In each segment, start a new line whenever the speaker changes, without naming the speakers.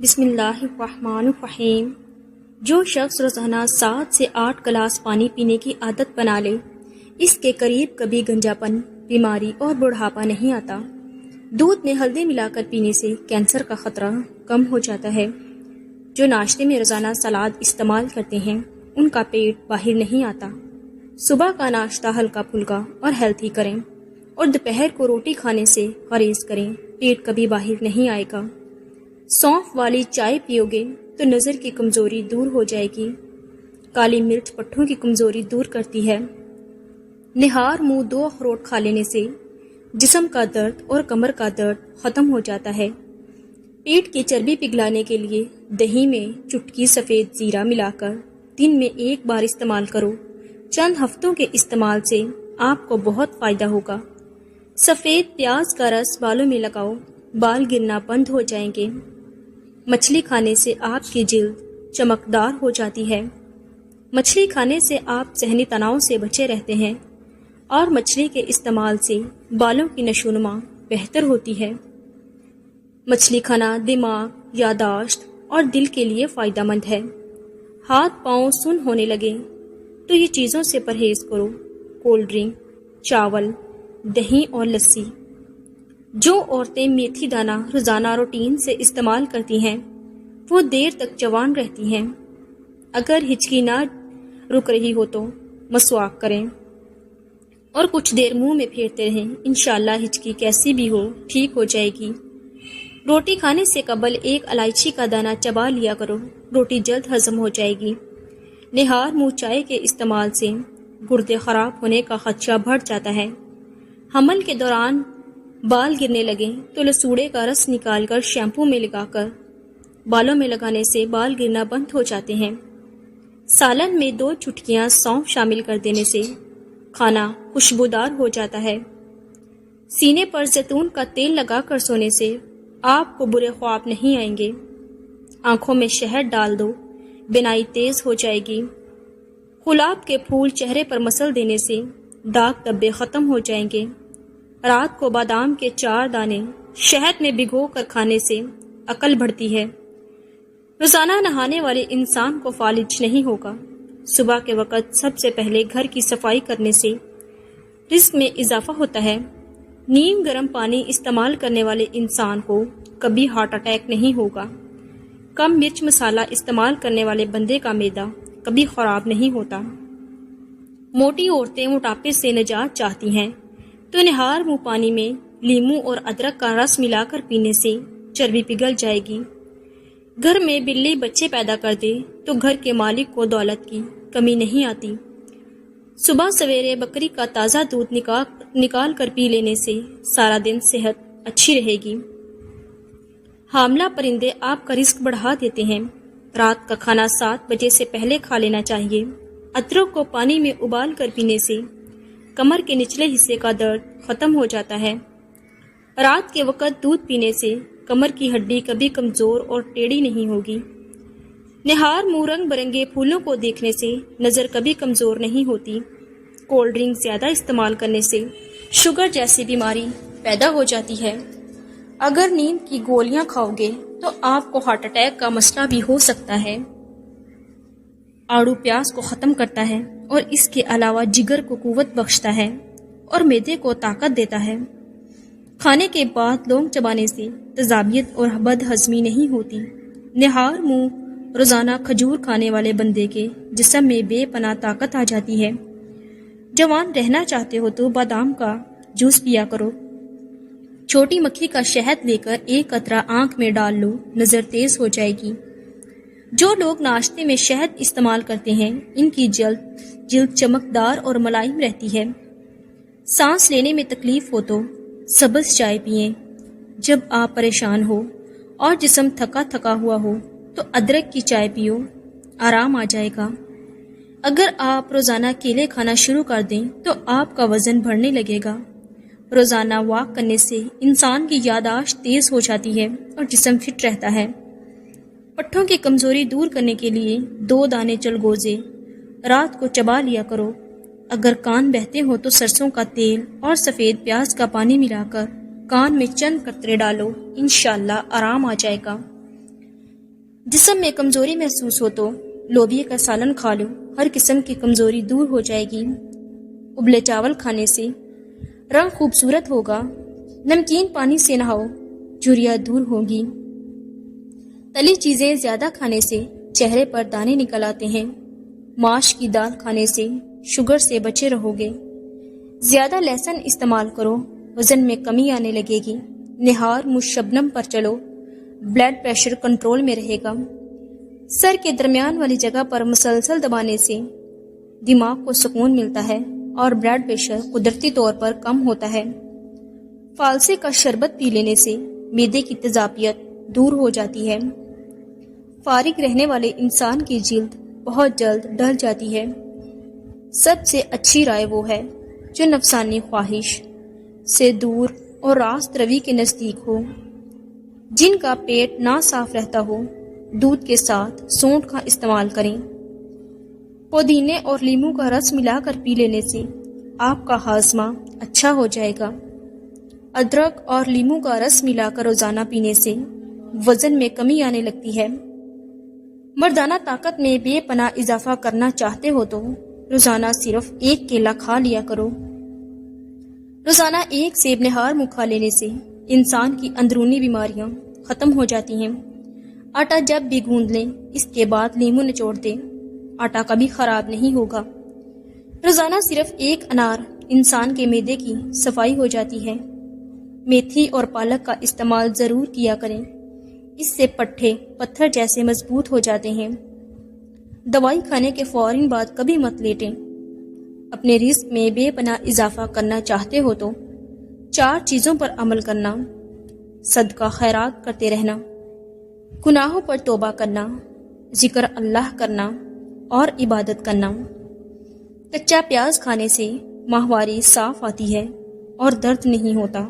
بسم اللہ الرحمن الرحیم۔ جو شخص روزانہ 7 سے 8 گلاس پانی پینے کی عادت بنا لے، اس کے قریب کبھی گنجا پن، بیماری اور بڑھاپا نہیں آتا۔ دودھ میں ہلدی ملا کر پینے سے کینسر کا خطرہ کم ہو جاتا ہے۔ جو ناشتے میں روزانہ سلاد استعمال کرتے ہیں، ان کا پیٹ باہر نہیں آتا۔ صبح کا ناشتہ ہلکا پھلکا اور ہیلتھی کریں اور دوپہر کو روٹی کھانے سے پرہیز کریں، پیٹ کبھی باہر نہیں آئے گا۔ سونف والی چائے پیو گے تو نظر کی کمزوری دور ہو جائے گی۔ کالی مرچ پٹھوں کی کمزوری دور کرتی ہے۔ نہار منہ 2 اخروٹ کھا لینے سے جسم کا درد اور کمر کا درد ختم ہو جاتا ہے۔ پیٹ کی چربی پگھلانے کے لیے دہی میں چٹکی سفید زیرہ ملا کر دن میں 1 بار استعمال کرو۔ چند ہفتوں کے استعمال سے آپ کو بہت فائدہ ہوگا۔ سفید پیاز کا رس بالوں میں لگاؤ، بال گرنا بند ہو جائیں گے۔ مچھلی کھانے سے آپ کی جلد چمکدار ہو جاتی ہے۔ مچھلی کھانے سے آپ ذہنی تناؤ سے بچے رہتے ہیں اور مچھلی کے استعمال سے بالوں کی نشوونما بہتر ہوتی ہے۔ مچھلی کھانا دماغ، یادداشت اور دل کے لیے فائدہ مند ہے۔ ہاتھ پاؤں سن ہونے لگے تو یہ چیزوں سے پرہیز کرو: کولڈ ڈرنک، چاول، دہی اور لسی۔ جو عورتیں میتھی دانہ روزانہ روٹین سے استعمال کرتی ہیں، وہ دیر تک جوان رہتی ہیں۔ اگر ہچکی نہ رک رہی ہو تو مسواک کریں اور کچھ دیر منہ میں پھیرتے رہیں۔ انشاءاللہ ہچکی کیسی بھی ہو ٹھیک ہو جائے گی۔ روٹی کھانے سے قبل 1 الائچی کا دانہ چبا لیا کرو، روٹی جلد ہضم ہو جائے گی۔ نہار منہ چائے کے استعمال سے گردے خراب ہونے کا خدشہ بڑھ جاتا ہے۔ حمل کے دوران بال گرنے لگیں تو لسوڑے کا رس نکال کر شیمپو میں لگا کر بالوں میں لگانے سے بال گرنا بند ہو جاتے ہیں۔ سالن میں 2 چٹکیاں سونف شامل کر دینے سے کھانا خوشبودار ہو جاتا ہے۔ سینے پر زیتون کا تیل لگا کر سونے سے آپ کو برے خواب نہیں آئیں گے۔ آنکھوں میں شہد ڈال دو، بینائی تیز ہو جائے گی۔ گلاب کے پھول چہرے پر مسل دینے سے داغ دھبے ختم ہو جائیں گے۔ رات کو بادام کے 4 دانے شہد میں بھگو کر کھانے سے عقل بڑھتی ہے۔ روزانہ نہانے والے انسان کو فالج نہیں ہوگا۔ صبح کے وقت سب سے پہلے گھر کی صفائی کرنے سے رزق میں اضافہ ہوتا ہے۔ نیم گرم پانی استعمال کرنے والے انسان کو کبھی ہارٹ اٹیک نہیں ہوگا۔ کم مرچ مسالہ استعمال کرنے والے بندے کا معدہ کبھی خراب نہیں ہوتا۔ موٹی عورتیں موٹاپے سے نجات چاہتی ہیں تو نہار منہ پانی میں لیموں اور ادرک کا رس ملا کر پینے سے چربی پگھل جائے گی۔ گھر میں بلی بچے پیدا کر دے تو گھر کے مالک کو دولت کی کمی نہیں آتی۔ صبح سویرے بکری کا تازہ دودھ نکال کر پی لینے سے سارا دن صحت اچھی رہے گی۔ حاملہ پرندے آپ کا رزق بڑھا دیتے ہیں۔ رات کا کھانا 7 بجے سے پہلے کھا لینا چاہیے۔ ادرک کو پانی میں ابال کر پینے سے کمر کے نچلے حصے کا درد ختم ہو جاتا ہے۔ رات کے وقت دودھ پینے سے کمر کی ہڈی کبھی کمزور اور ٹیڑھی نہیں ہوگی۔ نہار منہ رنگ برنگے پھولوں کو دیکھنے سے نظر کبھی کمزور نہیں ہوتی۔ کولڈ ڈرنک زیادہ استعمال کرنے سے شوگر جیسی بیماری پیدا ہو جاتی ہے۔ اگر نیند کی گولیاں کھاؤ گے تو آپ کو ہارٹ اٹیک کا مسئلہ بھی ہو سکتا ہے۔ آڑو پیاز کو ختم کرتا ہے اور اس کے علاوہ جگر کو قوت بخشتا ہے اور معدے کو طاقت دیتا ہے۔ کھانے کے بعد لونگ چبانے سے تیزابیت اور بد ہضمی نہیں ہوتی۔ نہار منہ روزانہ کھجور کھانے والے بندے کے جسم میں بے پناہ طاقت آ جاتی ہے۔ جوان رہنا چاہتے ہو تو بادام کا جوس پیا کرو۔ چھوٹی مکھی کا شہد لے کر 1 قطرہ آنکھ میں ڈال لو، نظر تیز ہو جائے گی۔ جو لوگ ناشتے میں شہد استعمال کرتے ہیں، ان کی جلد چمکدار اور ملائم رہتی ہے۔ سانس لینے میں تکلیف ہو تو سبز چائے پئیں۔ جب آپ پریشان ہو اور جسم تھکا تھکا ہوا ہو تو ادرک کی چائے پیو، آرام آ جائے گا۔ اگر آپ روزانہ کیلے کھانا شروع کر دیں تو آپ کا وزن بڑھنے لگے گا۔ روزانہ واک کرنے سے انسان کی یادداشت تیز ہو جاتی ہے اور جسم فٹ رہتا ہے۔ پٹھوں کی کمزوری دور کرنے کے لیے 2 دانے چلگوزے رات کو چبا لیا کرو۔ اگر کان بہتے ہو تو سرسوں کا تیل اور سفید پیاز کا پانی ملا کر کان میں چند قطرے ڈالو، انشاءاللہ آرام آ جائے گا۔ جسم میں کمزوری محسوس ہو تو لوبیا کا سالن کھا لو، ہر قسم کی کمزوری دور ہو جائے گی۔ ابلے چاول کھانے سے رنگ خوبصورت ہوگا، نمکین پانی سے نہاؤ، جھریاں دور ہوگی۔ تلی چیزیں زیادہ کھانے سے چہرے پر دانے نکل آتے ہیں۔ ماش کی دال کھانے سے شوگر سے بچے رہو گے۔ زیادہ لہسن استعمال کرو، وزن میں کمی آنے لگے گی۔ نہار منہ شبنم پر چلو، بلڈ پریشر کنٹرول میں رہے گا۔ سر کے درمیان والی جگہ پر مسلسل دبانے سے دماغ کو سکون ملتا ہے اور بلڈ پریشر قدرتی طور پر کم ہوتا ہے۔ فالسے کا شربت پی لینے سے معدے کی تیزابیت دور ہو جاتی ہے۔ فارغ رہنے والے انسان کی جلد بہت جلد ڈل جاتی ہے۔ سب سے اچھی رائے وہ ہے جو نفسانی خواہش سے دور اور راست روی کے نزدیک ہو۔ جن کا پیٹ نہ صاف رہتا ہو، دودھ کے ساتھ سونڈ کا استعمال کریں۔ پودینے اور لیموں کا رس ملا کر پی لینے سے آپ کا ہاضمہ اچھا ہو جائے گا۔ ادرک اور لیموں کا رس ملا کر روزانہ پینے سے وزن میں کمی آنے لگتی ہے۔ مردانہ طاقت میں بے پناہ اضافہ کرنا چاہتے ہو تو روزانہ صرف ایک کیلا کھا لیا کرو۔ روزانہ ایک سیب نہار منہ کھا لینے سے انسان کی اندرونی بیماریاں ختم ہو جاتی ہیں۔ آٹا جب بھی گوندھ لیں، اس کے بعد لیموں نچوڑ دیں، آٹا کبھی خراب نہیں ہوگا۔ روزانہ صرف ایک انار انسان کے معدے کی صفائی ہو جاتی ہے۔ میتھی اور پالک کا استعمال ضرور کیا کریں، اس سے پٹھے پتھر جیسے مضبوط ہو جاتے ہیں۔ دوائی کھانے کے فوراً بعد کبھی مت لیٹیں۔ اپنے رزق میں بے پناہ اضافہ کرنا چاہتے ہو تو 4 چیزوں پر عمل کرنا: صدقہ خیرات کرتے رہنا، گناہوں پر توبہ کرنا، ذکر اللہ کرنا اور عبادت کرنا۔ کچا پیاز کھانے سے ماہواری صاف آتی ہے اور درد نہیں ہوتا۔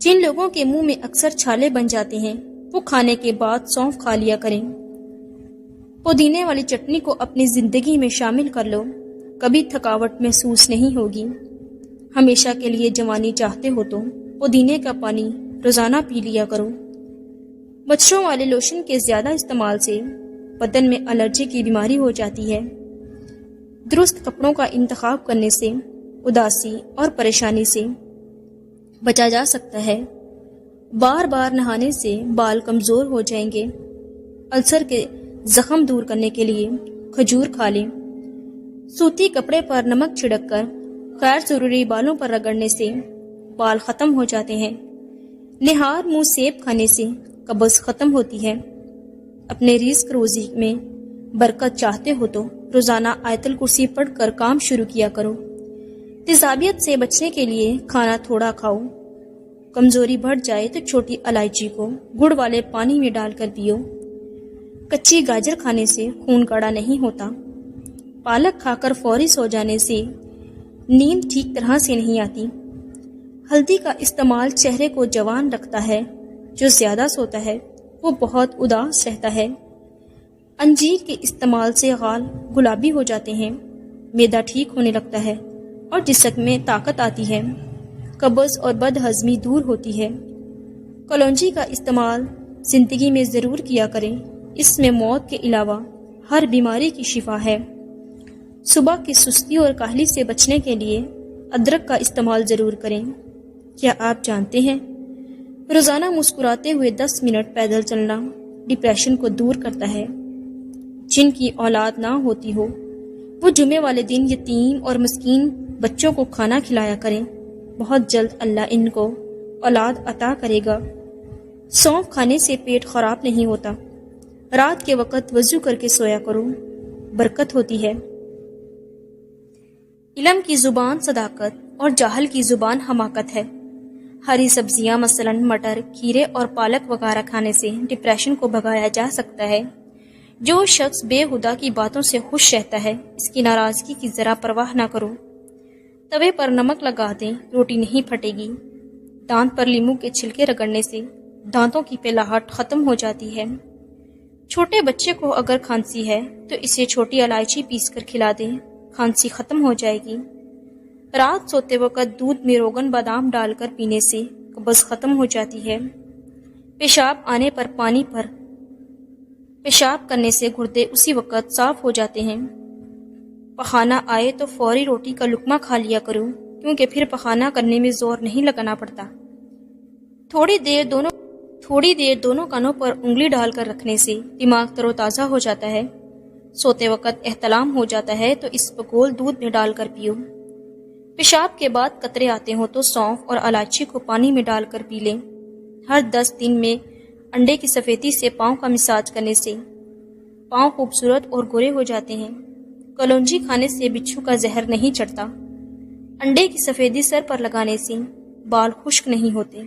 جن لوگوں کے منہ میں اکثر چھالے بن جاتے ہیں، وہ کھانے کے بعد سونف کھا لیا کریں۔ پودینے والی چٹنی کو اپنی زندگی میں شامل کر لو، کبھی تھکاوٹ محسوس نہیں ہوگی۔ ہمیشہ کے لیے جوانی چاہتے ہو تو پودینے کا پانی روزانہ پی لیا کرو۔ مچھروں والے لوشن کے زیادہ استعمال سے بدن میں الرجی کی بیماری ہو جاتی ہے۔ درست کپڑوں کا انتخاب کرنے سے اداسی اور پریشانی سے بچا جا سکتا ہے۔ بار بار نہانے سے بال کمزور ہو جائیں گے۔ السر کے زخم دور کرنے کے لیے کھجور کھا لیں۔ سوتی کپڑے پر نمک چھڑک کر غیر ضروری بالوں پر رگڑنے سے بال ختم ہو جاتے ہیں۔ نہار منہ سیب کھانے سے قبض ختم ہوتی ہے۔ اپنے رزق روزی میں برکت چاہتے ہو تو روزانہ آیت الکرسی پڑھ کر کام شروع کیا کرو۔ تیزابیت سے بچنے کے لیے کھانا تھوڑا کھاؤ۔ کمزوری بڑھ جائے تو چھوٹی الائچی کو گڑ والے پانی میں ڈال کر پیو۔ کچی گاجر کھانے سے خون گاڑھا نہیں ہوتا۔ پالک کھا کر فوری سو جانے سے نیند ٹھیک طرح سے نہیں آتی۔ ہلدی کا استعمال چہرے کو جوان رکھتا ہے۔ جو زیادہ سوتا ہے وہ بہت اداس رہتا ہے۔ انجیر کے استعمال سے غال گلابی ہو جاتے ہیں، معدہ ٹھیک ہونے لگتا ہے اور جسم میں طاقت آتی ہے۔ قبض اور بد ہضمی دور ہوتی ہے۔ کلونجی کا استعمال زندگی میں ضرور کیا کریں، اس میں موت کے علاوہ ہر بیماری کی شفا ہے۔ صبح کی سستی اور کاہلی سے بچنے کے لیے ادرک کا استعمال ضرور کریں۔ کیا آپ جانتے ہیں روزانہ مسکراتے ہوئے 10 منٹ پیدل چلنا ڈپریشن کو دور کرتا ہے۔ جن کی اولاد نہ ہوتی ہو وہ جمعے والے دن یتیم اور مسکین بچوں کو کھانا کھلایا کریں، بہت جلد اللہ ان کو اولاد عطا کرے گا۔ سونف کھانے سے پیٹ خراب نہیں ہوتا۔ رات کے وقت وضو کر کے سویا کرو، برکت ہوتی ہے۔ علم کی زبان صداقت اور جاہل کی زبان حماقت ہے۔ ہری سبزیاں مثلاً مٹر، کھیرے اور پالک وغیرہ کھانے سے ڈپریشن کو بھگایا جا سکتا ہے۔ جو شخص بے ہدا کی باتوں سے خوش رہتا ہے، اس کی ناراضگی کی ذرا پرواہ نہ کرو۔ توے پر نمک لگا دیں، روٹی نہیں پھٹے گی۔ دانت پر لیموں کے چھلکے رگڑنے سے دانتوں کی پلاہٹ ختم ہو جاتی ہے۔ چھوٹے بچے کو اگر کھانسی ہے تو اسے چھوٹی الائچی پیس کر کھلا دیں، کھانسی ختم ہو جائے گی۔ رات سوتے وقت دودھ میں روغن بادام ڈال کر پینے سے قبض ختم ہو جاتی ہے۔ پیشاب آنے پر پانی پر پیشاب کرنے سے گردے اسی وقت صاف ہو جاتے ہیں۔ پخانہ آئے تو فوری روٹی کا لقمہ کھا لیا کرو، کیونکہ پھر پخانہ کرنے میں زور نہیں لگانا پڑتا۔ تھوڑی دیر دونوں کانوں پر انگلی ڈال کر رکھنے سے دماغ تر و تازہ ہو جاتا ہے۔ سوتے وقت احتلام ہو جاتا ہے تو اس بگول دودھ میں ڈال کر پیو۔ پیشاب کے بعد قطرے آتے ہوں تو سونف اور الائچی کو پانی میں ڈال کر پی لیں۔ ہر 10 دن میں انڈے کی سفیدی سے پاؤں کا مساج کرنے سے پاؤں خوبصورت اور گورے ہو جاتے ہیں۔ کلونجی کھانے سے بچھو کا زہر نہیں چڑھتا۔ انڈے کی سفیدی سر پر لگانے سے بال خشک نہیں ہوتے۔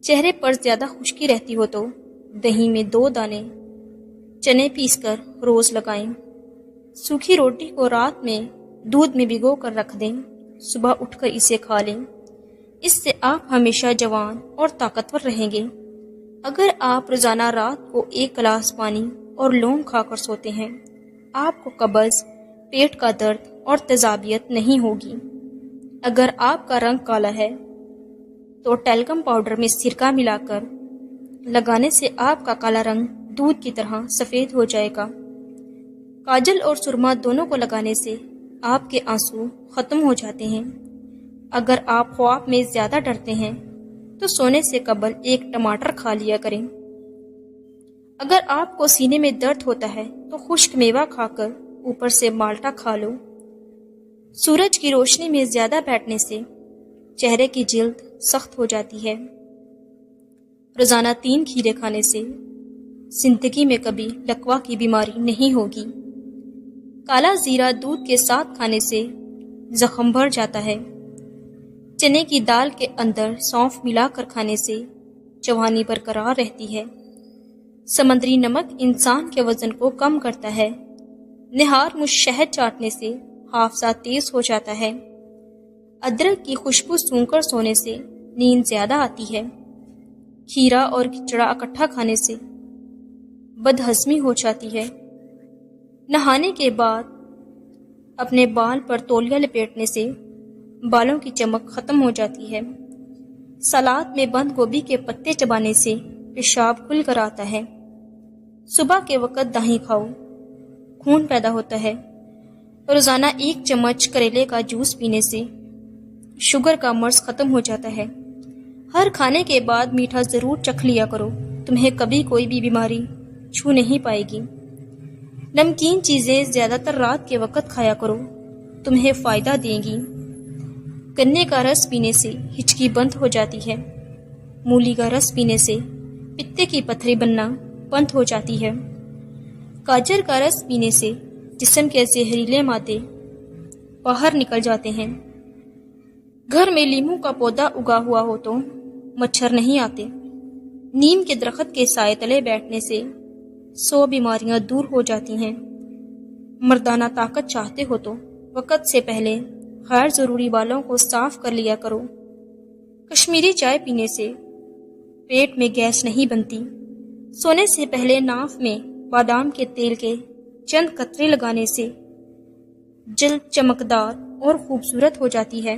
چہرے پر زیادہ خشکی رہتی ہو تو دہی میں 2 دانے چنے پیس کر روز لگائیں۔ سوکھی روٹی کو رات میں دودھ میں بھگو کر رکھ دیں، صبح اٹھ کر اسے کھا لیں۔ اس سے آپ ہمیشہ جوان اور طاقتور رہیں گے۔ اگر آپ روزانہ رات کو 1 گلاس پانی اور لونگ کھا کر سوتے ہیں، آپ کو قبض، پیٹ کا درد اور تیزابیت نہیں ہوگی۔ اگر آپ کا رنگ کالا ہے تو ٹیلکم پاؤڈر میں سرکہ ملا کر لگانے سے آپ کا کالا رنگ دودھ کی طرح سفید ہو جائے گا۔ کاجل اور سرما دونوں کو لگانے سے آپ کے آنسو ختم ہو جاتے ہیں۔ اگر آپ خواب میں زیادہ ڈرتے ہیں تو سونے سے قبل 1 ٹماٹر کھا لیا کریں۔ اگر آپ کو سینے میں درد ہوتا ہے تو خشک میوہ کھا کر اوپر سے مالٹا کھا لو۔ سورج کی روشنی میں زیادہ بیٹھنے سے چہرے کی جلد سخت ہو جاتی ہے۔ روزانہ 3 کھیرے کھانے سے زندگی میں کبھی لکوا کی بیماری نہیں ہوگی۔ کالا زیرہ دودھ کے ساتھ کھانے سے زخم بھر جاتا ہے۔ چنے کی دال کے اندر سونف ملا کر کھانے سے جوانی برقرار رہتی ہے۔ سمندری نمک انسان کے وزن کو کم کرتا ہے۔ نہار میں شہد چاٹنے سے حافظہ تیز ہو جاتا ہے۔ ادرک کی خوشبو سونگھ کر سونے سے نیند زیادہ آتی ہے۔ کھیرا اور کھچڑا اکٹھا کھانے سے بدہضمی ہو جاتی ہے۔ نہانے کے بعد اپنے بال پر تولیہ لپیٹنے سے بالوں کی چمک ختم ہو جاتی ہے۔ سلاد میں بند گوبھی کے پتے چبانے سے پیشاب کھل کر آتا ہے۔ صبح کے وقت دہی کھاؤ، خون پیدا ہوتا ہے۔ روزانہ 1 چمچ کریلے کا جوس پینے سے شوگر کا مرض ختم ہو جاتا ہے۔ ہر کھانے کے بعد میٹھا ضرور چکھ لیا کرو، تمہیں کبھی کوئی بھی بیماری چھو نہیں پائے گی۔ نمکین چیزیں زیادہ تر رات کے وقت کھایا کرو، تمہیں فائدہ دیں گی۔ گنے کا رس پینے سے ہچکی بند ہو جاتی ہے۔ مولی کا رس پینے سے پتے کی پتھری بننا بند ہو جاتی ہے۔ گاجر کا رس پینے سے جسم کے زہریلے مادے باہر نکل جاتے ہیں۔ گھر میں لیموں کا پودا اگا ہوا ہو تو مچھر نہیں آتے۔ نیم کے درخت کے سائے تلے بیٹھنے سے 100 بیماریاں دور ہو جاتی ہیں۔ مردانہ طاقت چاہتے ہو تو وقت سے پہلے غیر ضروری بالوں کو صاف کر لیا کرو۔ کشمیری چائے پینے سے پیٹ میں گیس نہیں بنتی۔ سونے سے پہلے ناف میں بادام کے تیل کے چند قطرے لگانے سے جلد چمکدار اور خوبصورت ہو جاتی ہے۔